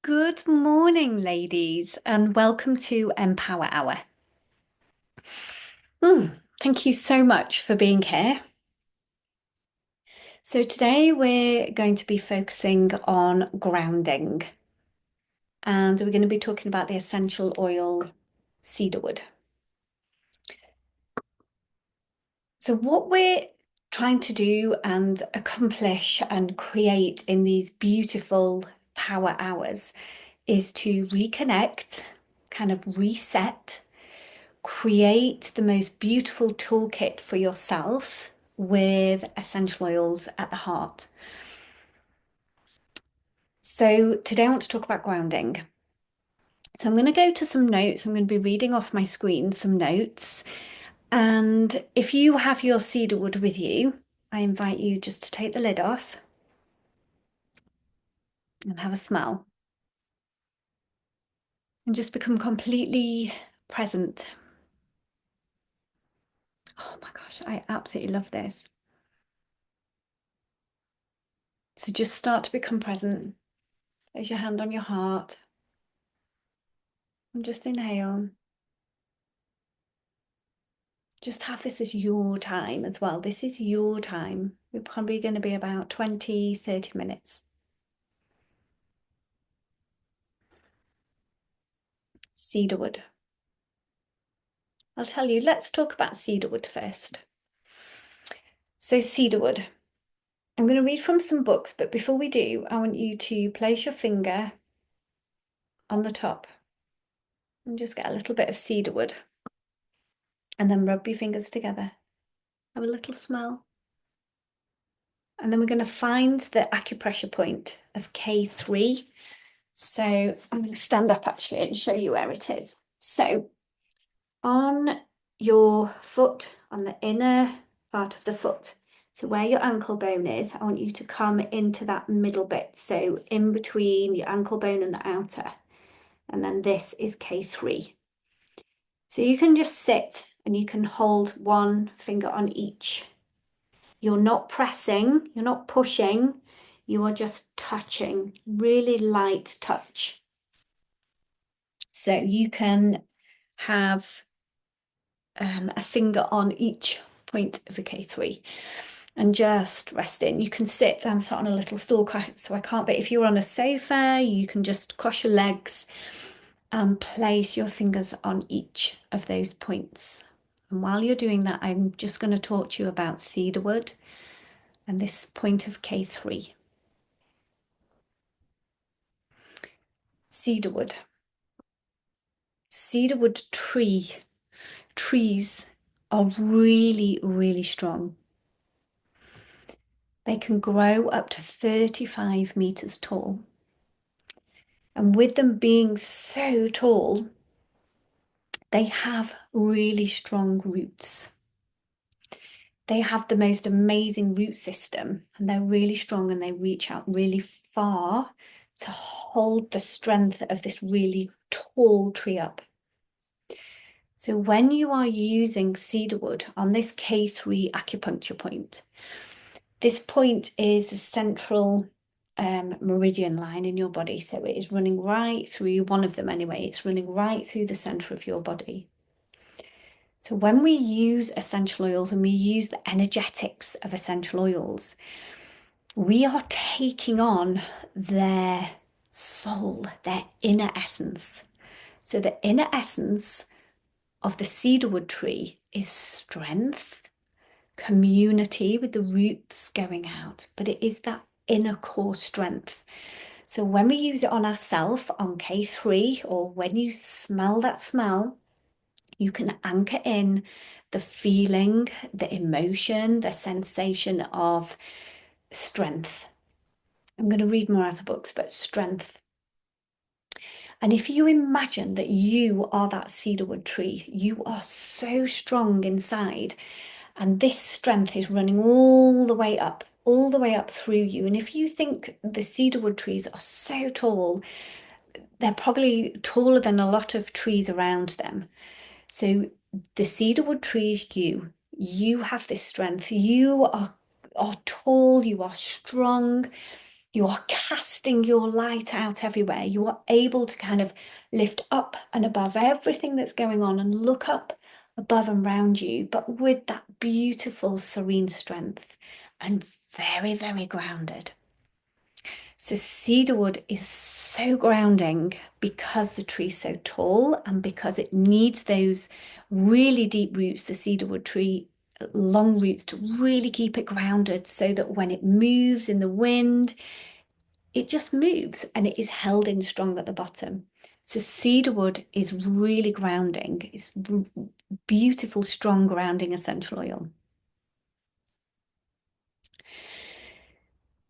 Good morning, ladies, and welcome to EmPower Hour. Thank you so much for being here. So today we're going to be focusing on grounding, and we're going to be talking about the essential oil cedarwood. So what we're trying to do and accomplish and create in these beautiful power hours is to reconnect, kind of reset, create the most beautiful toolkit for yourself with essential oils at the heart. So today I want to talk about grounding. So I'm going to go to some notes. I'm going to be reading off my screen some notes. And if you have your cedarwood with you, I invite you just to take the lid off and have a smell and just become completely present. Oh my gosh, I absolutely love this. So just start to become present. Place your hand on your heart and just inhale. Just have this as your time as well. This is your time. We're probably going to be about 20, 30 minutes. Cedarwood. I'll tell you, let's talk about cedarwood first. So cedarwood, I'm going to read from some books, but before we do, I want you to place your finger on the top and just get a little bit of cedarwood and then rub your fingers together. Have a little smell. And then we're going to find the acupressure point of K3. So I'm going to stand up actually and show you where it is. So on your foot, on the inner part of the foot, so where your ankle bone is, I want you to come into that middle bit. So in between your ankle bone and the outer. And then this is K3. So you can just sit and you can hold one finger on each. You're not pressing, you're not pushing, you are just touching, really light touch. So you can have a finger on each point of a K3 and just rest in. You can sit, I'm sat on a little stool, so I can't, but if you're on a sofa, you can just cross your legs and place your fingers on each of those points. And while you're doing that, I'm just going to talk to you about cedarwood and this point of K3. Cedarwood. Cedarwood trees are really, really strong. They can grow up to 35 meters tall. And with them being so tall, they have really strong roots. They have the most amazing root system and they're really strong and they reach out really far to hold the strength of this really tall tree up. So when you are using cedarwood on this K3 acupuncture point, this point is the central meridian line in your body. So it is running right through one of them anyway. It's running right through the center of your body. So when we use essential oils and we use the energetics of essential oils, we are taking on their soul, their inner essence. So the inner essence of the cedarwood tree is strength, community with the roots going out, but it is that inner core strength. So when we use it on ourselves on K3, or when you smell that smell, you can anchor in the feeling, the emotion, the sensation of strength. I'm going to read more out of books, but strength. And if you imagine that you are that cedarwood tree, you are so strong inside, and this strength is running all the way up through you. And if you think the cedarwood trees are so tall, they're probably taller than a lot of trees around them. So the cedarwood tree is you have this strength. You are tall, you are strong, You are casting your light out everywhere. You are able to kind of lift up and above everything that's going on and look up above and around you, but with that beautiful, serene strength and very, very grounded. So cedarwood is so grounding because the tree's so tall and because it needs those really deep roots, the cedarwood tree, long roots to really keep it grounded so that when it moves in the wind, it just moves and it is held in strong at the bottom. So cedarwood is really grounding. It's beautiful, strong grounding essential oil.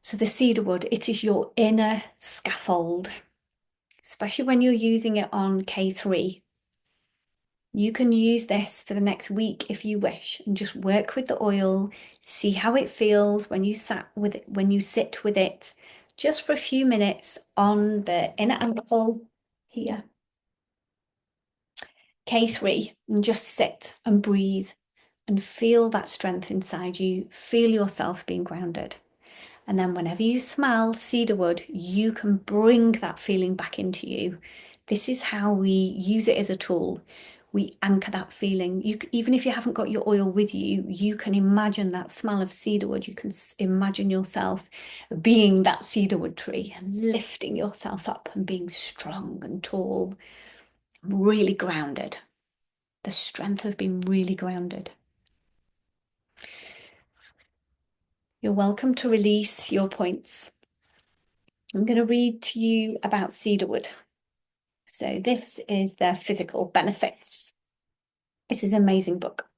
So the cedarwood, it is your inner scaffold, especially when you're using it on K3. You can use this for the next week if you wish and just work with the oil, see how it feels when you sit with it just for a few minutes on the inner ankle here. K3, and just sit and breathe and feel that strength inside you. Feel yourself being grounded. And then whenever you smell cedarwood, you can bring that feeling back into you. This is how we use it as a tool. We anchor that feeling. Even if you haven't got your oil with you, you can imagine that smell of cedarwood. You can imagine yourself being that cedarwood tree and lifting yourself up and being strong and tall, really grounded. The strength of being really grounded. You're welcome to release your points. I'm going to read to you about cedarwood. So this is their physical benefits. This is an amazing book.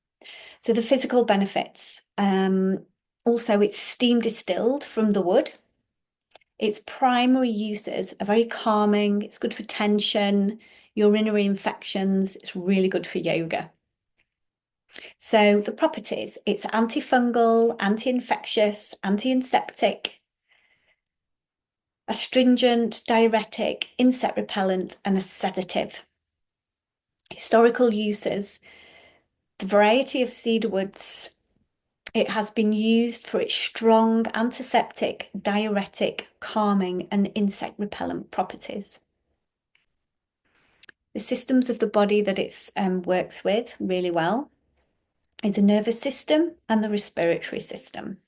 So the physical benefits. Also, it's steam distilled from the wood. Its primary uses are very calming. It's good for tension, urinary infections. It's really good for yoga. So the properties, it's antifungal, anti-infectious, anti-insectic, astringent, diuretic, insect repellent, and a sedative. Historical uses, the variety of cedarwoods, it has been used for its strong antiseptic, diuretic, calming, and insect repellent properties. The systems of the body that it works with really well is the nervous system and the respiratory system.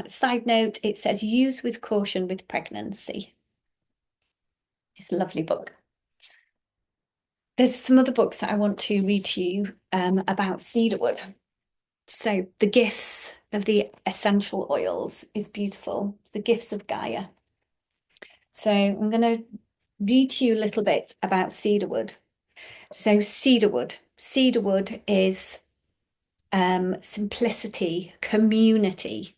Side note, it says use with caution with pregnancy. It's a lovely book. There's some other books that I want to read to you about cedarwood. So the gifts of the essential oils is beautiful. The gifts of Gaia. So I'm going to read to you a little bit about cedarwood. So cedarwood is simplicity, community.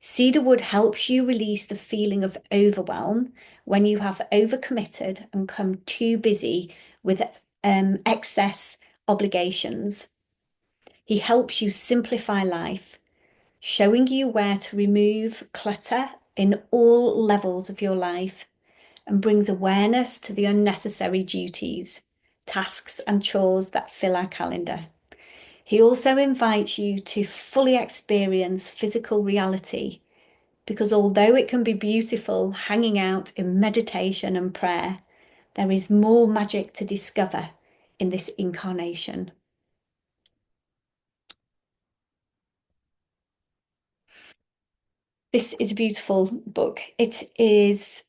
Cedarwood helps you release the feeling of overwhelm when you have overcommitted and come too busy with excess obligations. He helps you simplify life, showing you where to remove clutter in all levels of your life and brings awareness to the unnecessary duties, tasks, and chores that fill our calendar. He also invites you to fully experience physical reality because although it can be beautiful hanging out in meditation and prayer, there is more magic to discover in this incarnation. This is a beautiful book. It is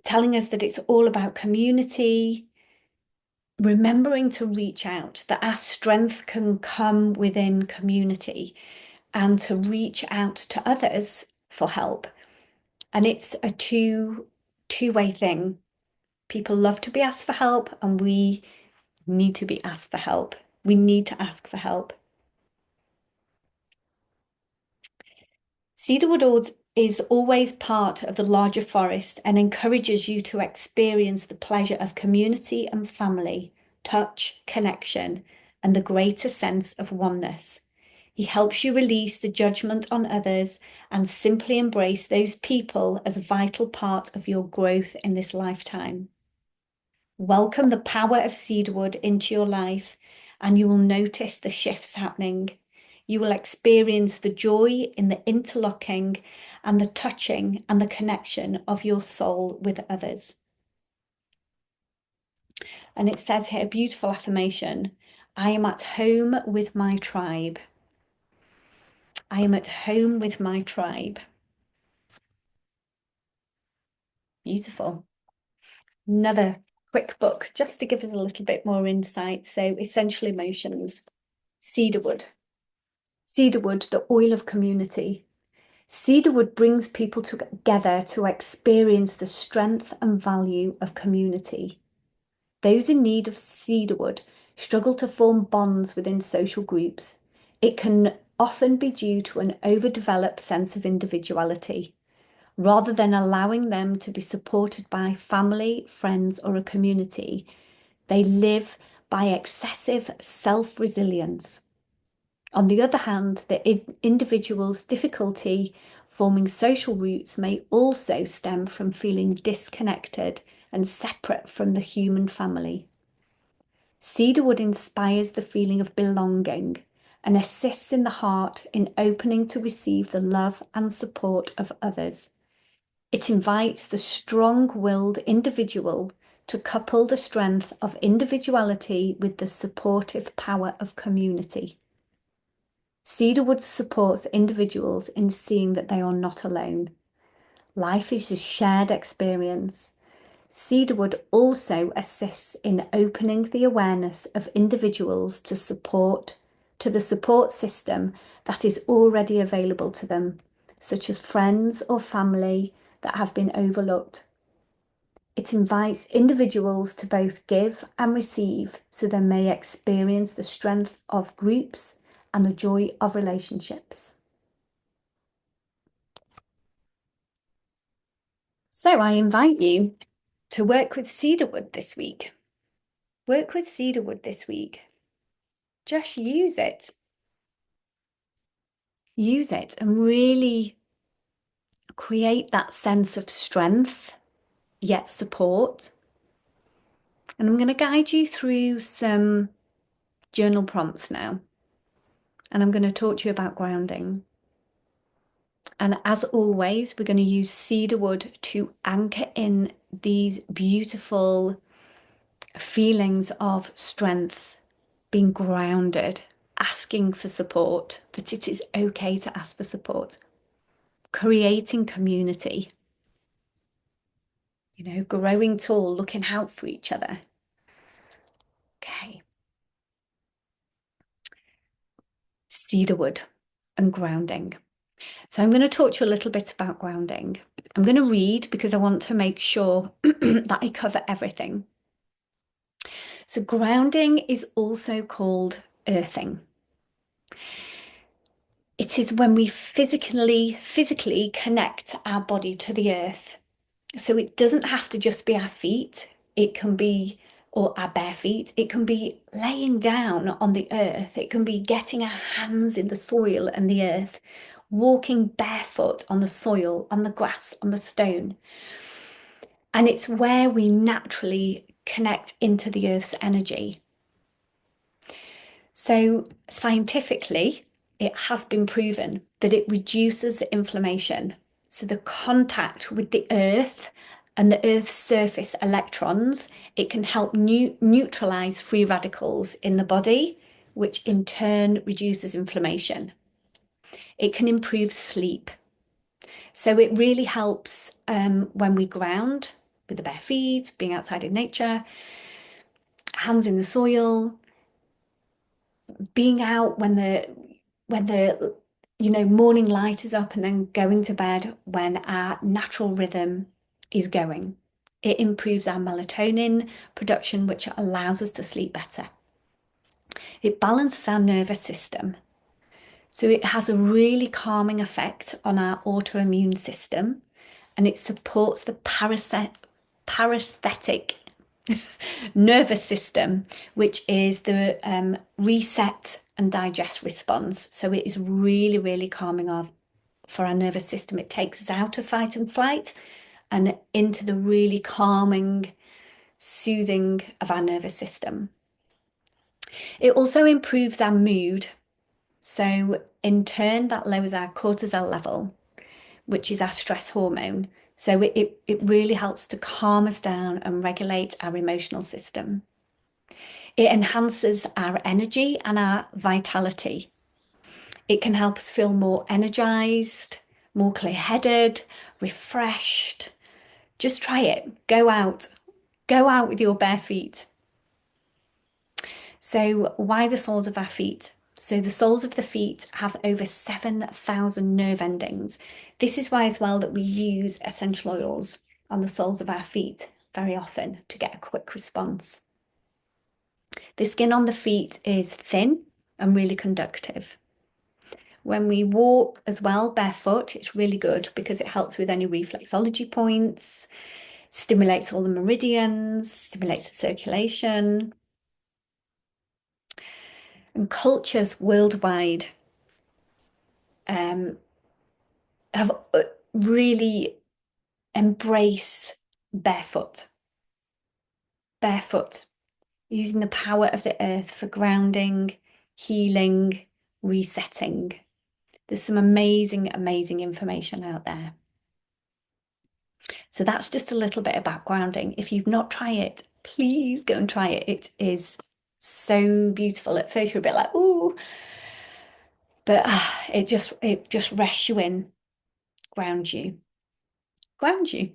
telling us that it's all about community, remembering to reach out, that our strength can come within community and to reach out to others for help. And it's a two-way thing. People love to be asked for help, and we need to be asked for help. We need to ask for help. Cedarwood is always part of the larger forest and encourages you to experience the pleasure of community and family, touch, connection, and the greater sense of oneness. He helps you release the judgment on others and simply embrace those people as a vital part of your growth in this lifetime. Welcome the power of cedarwood into your life and you will notice the shifts happening. You will experience the joy in the interlocking and the touching and the connection of your soul with others. And it says here, a beautiful affirmation: I am at home with my tribe. I am at home with my tribe. Beautiful. Another quick book just to give us a little bit more insight. So, Essential Emotions, Cedarwood. Cedarwood, the oil of community. Cedarwood brings people together to experience the strength and value of community. Those in need of cedarwood struggle to form bonds within social groups. It can often be due to an overdeveloped sense of individuality. Rather than allowing them to be supported by family, friends, or a community, they live by excessive self-resilience. On the other hand, the individual's difficulty forming social roots may also stem from feeling disconnected and separate from the human family. Cedarwood inspires the feeling of belonging and assists in the heart in opening to receive the love and support of others. It invites the strong-willed individual to couple the strength of individuality with the supportive power of community. Cedarwood supports individuals in seeing that they are not alone. Life is a shared experience. Cedarwood also assists in opening the awareness of individuals to the support system that is already available to them, such as friends or family that have been overlooked. It invites individuals to both give and receive so they may experience the strength of groups and the joy of relationships. So I invite you to work with cedarwood this week. Work with cedarwood this week. Just use it. Use it and really create that sense of strength, yet support. And I'm going to guide you through some journal prompts now. And I'm going to talk to you about grounding. And as always, we're going to use cedarwood to anchor in these beautiful feelings of strength, being grounded, asking for support, that it is okay to ask for support, creating community, growing tall, looking out for each other. Okay. Cedarwood and grounding. So I'm going to talk to you a little bit about grounding. I'm going to read because I want to make sure that I cover everything. So grounding is also called earthing. It is when we physically connect our body to the earth. So it doesn't have to just be our feet. It can be, or our bare feet. It can be laying down on the earth. It can be getting our hands in the soil and the earth, walking barefoot on the soil, on the grass, on the stone. And it's where we naturally connect into the earth's energy. So scientifically, it has been proven that it reduces inflammation. So the contact with the earth and the earth's surface electrons, it can help neutralize free radicals in the body, which in turn reduces inflammation. It can improve sleep. So it really helps when we ground with the bare feet, being outside in nature, hands in the soil, being out when the morning light is up, and then going to bed when our natural rhythm is going. It improves our melatonin production, which allows us to sleep better. It balances our nervous system. So it has a really calming effect on our autoimmune system, and it supports the parasympathetic nervous system, which is the reset and digest response. So it is really, really calming for our nervous system. It takes us out of fight and flight and into the really calming, soothing of our nervous system. It also improves our mood. So, in turn, that lowers our cortisol level, which is our stress hormone. So, it really helps to calm us down and regulate our emotional system. It enhances our energy and our vitality. It can help us feel more energized, more clear-headed, refreshed. Just try it. Go out. Go out with your bare feet. So, why the soles of our feet? So, the soles of the feet have over 7,000 nerve endings. This is why, as well, that we use essential oils on the soles of our feet very often to get a quick response. The skin on the feet is thin and really conductive. When we walk as well barefoot, it's really good because it helps with any reflexology points, stimulates all the meridians, stimulates the circulation. And cultures worldwide have really embraced barefoot, using the power of the earth for grounding, healing, resetting. There's some amazing, amazing information out there. So that's just a little bit about grounding. If you've not tried it, please go and try it. It is so beautiful. At first you're a bit like, ooh, but it just rests you in, grounds you, grounds you.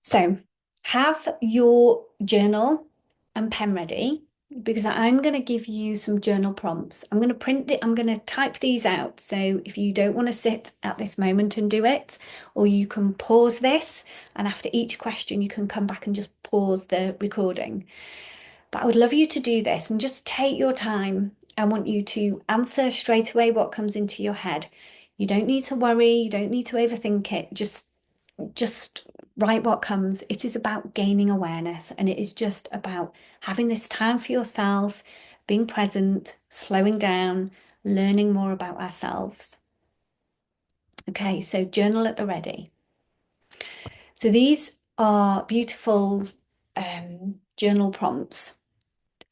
So have your journal and pen ready because I'm going to give you some journal prompts. I'm going to print it, I'm going to type these out. So if you don't want to sit at this moment and do it, or you can pause this, and after each question, you can come back and just pause the recording. But I would love you to do this and just take your time. I want you to answer straight away what comes into your head. You don't need to worry, you don't need to overthink it. Just write what comes. It is about gaining awareness, and it is just about having this time for yourself, being present, slowing down, learning more about ourselves. Okay, so journal at the ready. So these are beautiful journal prompts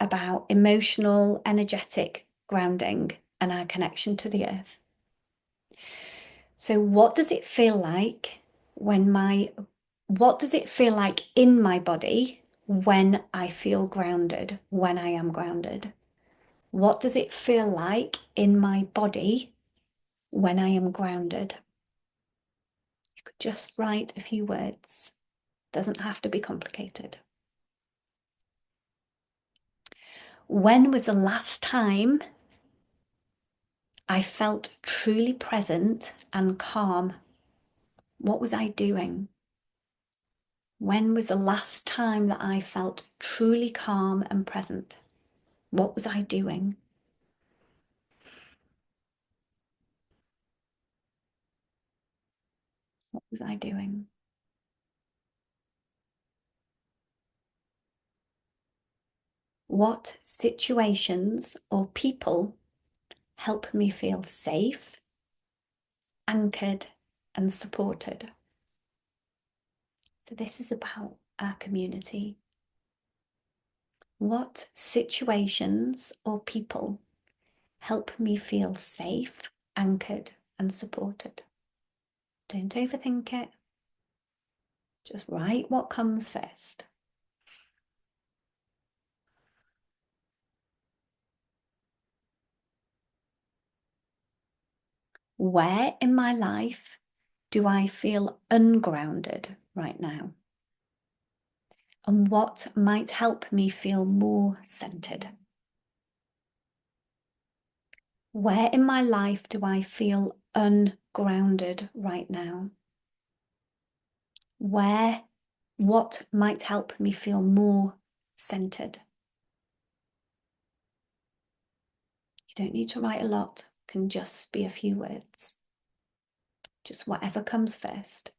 about emotional, energetic grounding and our connection to the earth. So what does it feel like what does it feel like in my body when I feel grounded, when I am grounded? What does it feel like in my body when I am grounded? You could just write a few words. Doesn't have to be complicated. When was the last time I felt truly present and calm? What was I doing? When was the last time that I felt truly calm and present? What was I doing? What was I doing? What situations or people help me feel safe, anchored, and supported? So, this is about our community. What situations or people help me feel safe, anchored, and supported? Don't overthink it. Just write what comes first. Where in my life do I feel ungrounded right now? And what might help me feel more centered? Where in my life do I feel ungrounded right now? What might help me feel more centered? You don't need to write a lot, it can just be a few words. Just whatever comes first.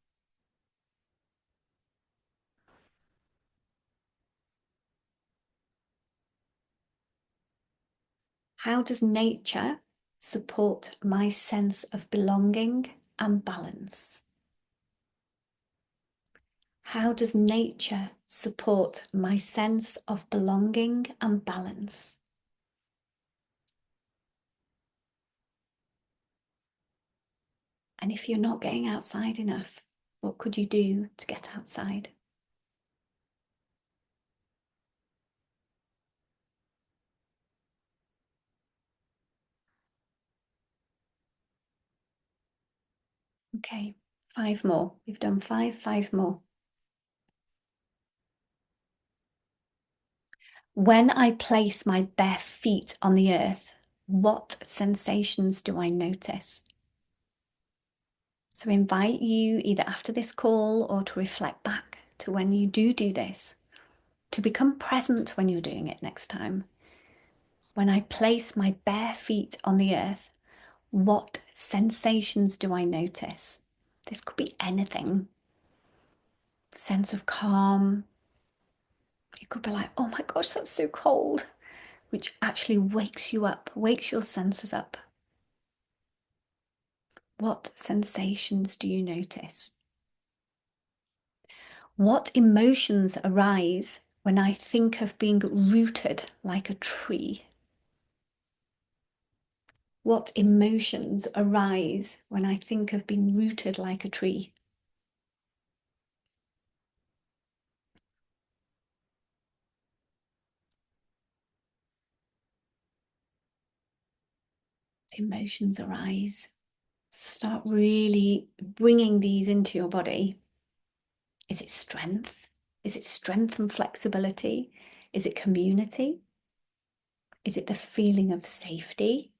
How does nature support my sense of belonging and balance? How does nature support my sense of belonging and balance? And if you're not getting outside enough, what could you do to get outside? Okay, 5 more. You've done 5 more. When I place my bare feet on the earth, what sensations do I notice? So I invite you either after this call or to reflect back to when you do this, to become present when you're doing it next time. When I place my bare feet on the earth, what sensations do I notice? This could be anything. Sense of calm. It could be like, oh my gosh, that's so cold, which actually wakes you up, wakes your senses up. What sensations do you notice? What emotions arise when I think of being rooted like a tree? What emotions arise when I think of being rooted like a tree? What emotions arise? Start really bringing these into your body. Is it strength? Is it strength and flexibility? Is it community? Is it the feeling of safety?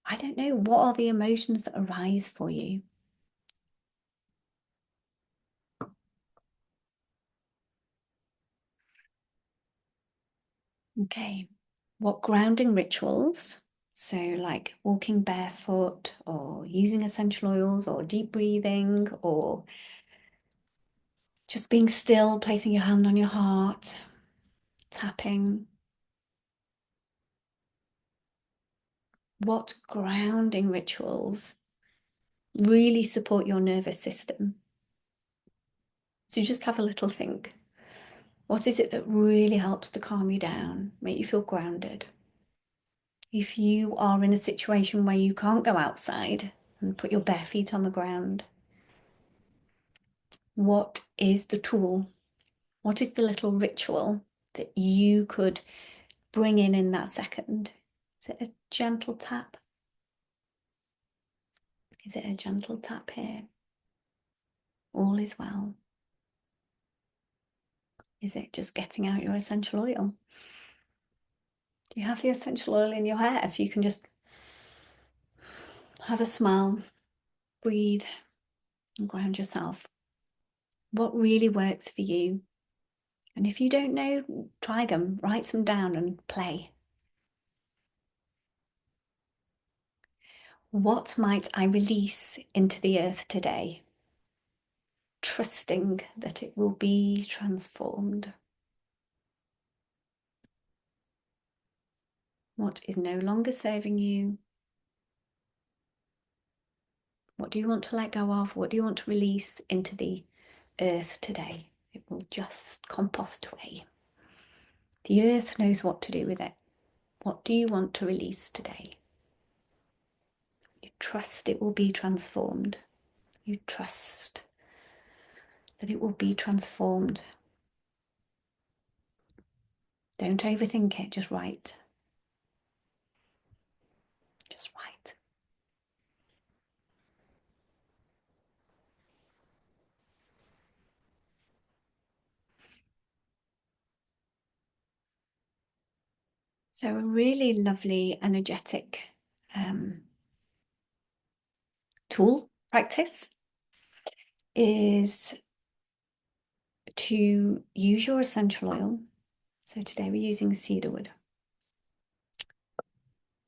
I don't know. What are the emotions that arise for you? Okay. What grounding rituals, so like walking barefoot or using essential oils or deep breathing or just being still, placing your hand on your heart, tapping. What grounding rituals really support your nervous system? So just have a little think. What is it that really helps to calm you down, make you feel grounded? If you are in a situation where you can't go outside and put your bare feet on the ground, what is the tool? What is the little ritual that you could bring in that second? Is it a gentle tap? Is it a gentle tap here? All is well. Is it just getting out your essential oil? Do you have the essential oil in your hair so you can just have a smell, breathe, and ground yourself? What really works for you? And if you don't know, try them, write some down and play. What might I release into the earth today? Trusting that it will be transformed. What is no longer serving you? What do you want to let go of? What do you want to release into the earth today? It will just compost away. The earth knows what to do with it. What do you want to release today? You trust it will be transformed. You trust that it will be transformed. Don't overthink it, just write. Just write. So a really lovely, energetic tool practice is to use your essential oil. So today we're using cedarwood.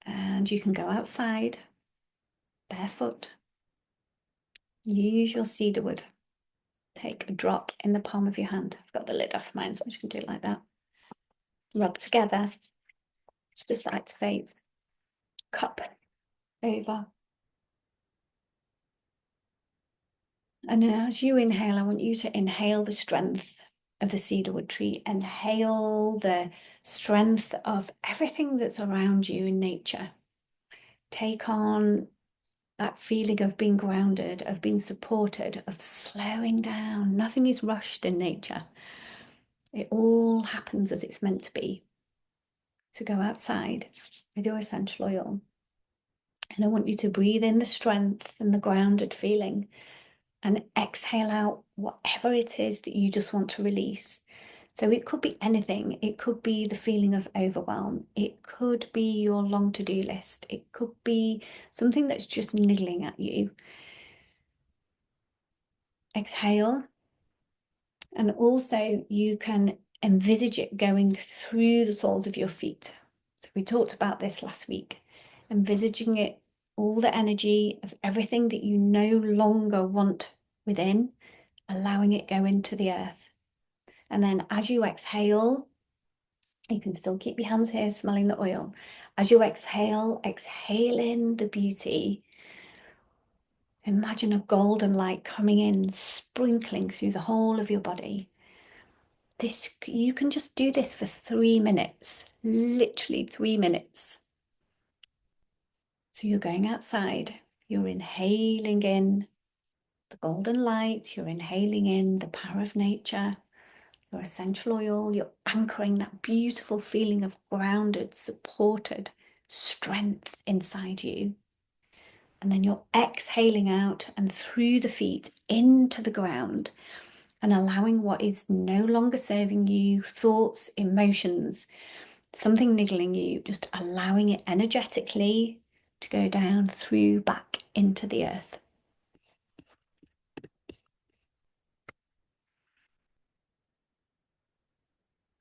And you can go outside barefoot. Use your cedarwood. Take a drop in the palm of your hand. I've got the lid off mine, so I'm just going to do it like that. Rub together to just activate. Cup over. And as you inhale, I want you to inhale the strength of the cedarwood tree. Inhale the strength of everything that's around you in nature. Take on that feeling of being grounded, of being supported, of slowing down. Nothing is rushed in nature. It all happens as it's meant to be. So go outside with your essential oil. And I want you to breathe in the strength and the grounded feeling and exhale out whatever it is that you just want to release. So it could be anything. It could be the feeling of overwhelm. It could be your long to-do list. It could be something that's just niggling at you. Exhale. And also you can envisage it going through the soles of your feet. So we talked about this last week, envisaging it, all the energy of everything that you no longer want within, allowing it go into the earth. And then as you exhale, you can still keep your hands here smelling the oil. As you exhale, exhale in the beauty. Imagine a golden light coming in, sprinkling through the whole of your body. You can just do this for 3 minutes, literally 3 minutes. So you're going outside, you're inhaling in the golden light, you're inhaling in the power of nature, your essential oil, you're anchoring that beautiful feeling of grounded, supported strength inside you. And then you're exhaling out and through the feet into the ground and allowing what is no longer serving you, thoughts, emotions, something niggling you, just allowing it energetically to go down through back into the earth.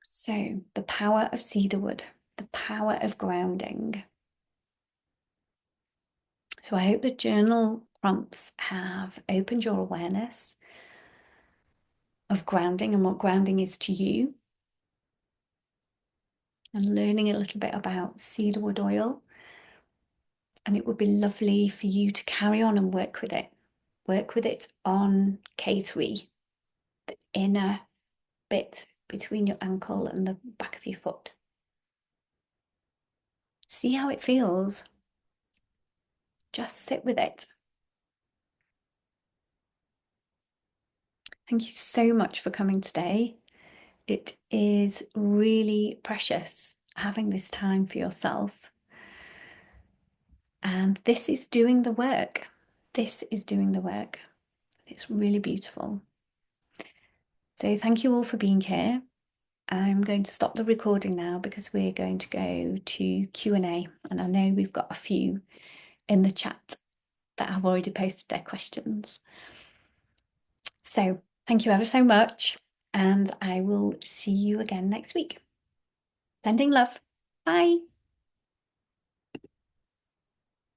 So the power of cedarwood, the power of grounding. So I hope the journal prompts have opened your awareness of grounding and what grounding is to you, and learning a little bit about cedarwood oil. And it would be lovely for you to carry on and work with it. Work with it on K3, the inner bit between your ankle and the back of your foot. See how it feels. Just sit with it. Thank you so much for coming today. It is really precious having this time for yourself. And this is doing the work. This is doing the work. It's really beautiful. So thank you all for being here. I'm going to stop the recording now because we're going to go to Q&A, and I know we've got a few in the chat that have already posted their questions. So thank you ever so much, and I will see you again next week. Sending love. Bye.